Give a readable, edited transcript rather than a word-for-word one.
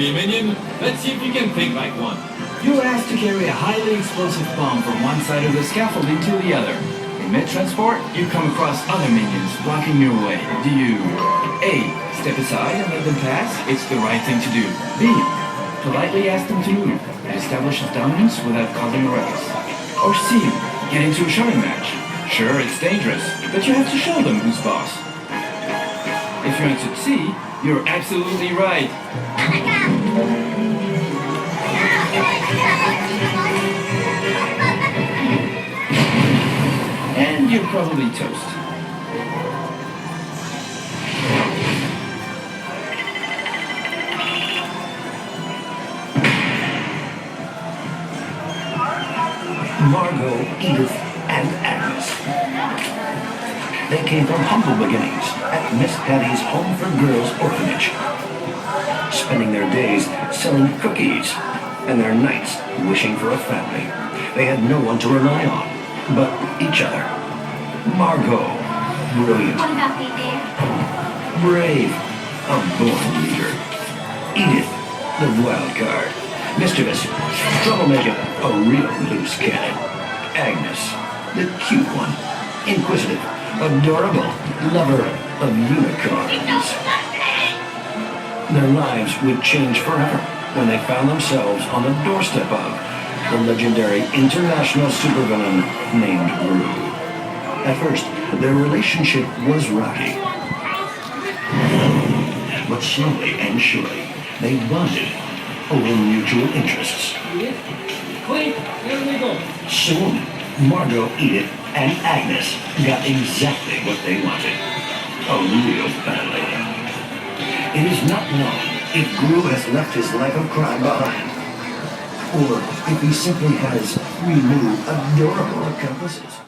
be, Minion. Let's see if you can think like one. You are asked to carry a highly explosive bomb from one side of the scaffolding to the other. In mid-transport, you come across other minions blocking your way. Do you A. Step aside and let them pass? It's the right thing to do. B. Politely ask them to move. It establishes dominance without causing a ruckus. Or C. Get into a shoving match. Sure, it's dangerous, but you have to show them who's boss. If you answered C, you're absolutely right. And you're probably toast. Margot, Edith, and Agnes. They came from humble beginnings at Miss Patty's Home for Girls orphanage, spending their days selling cookies and their nights wishing for a family. They had no one to rely on but each other. Margot, brilliant, brave, a born leader. Edith, the wild card, mischievous, troublemaker, a real loose cannon. Agnes, the cute one, inquisitive, adorable, lover of unicorns. Their lives would change forever when they found themselves on the doorstep of the legendary international supervillain named Gru. At first, their relationship was rocky. But slowly and surely, they bonded over mutual interests. Soon, Margot, Edith, and Agnes got exactly what they wanted. A real family. It is not known if Gru has left his life of crime behind, or if he simply has 3 new adorable accomplices.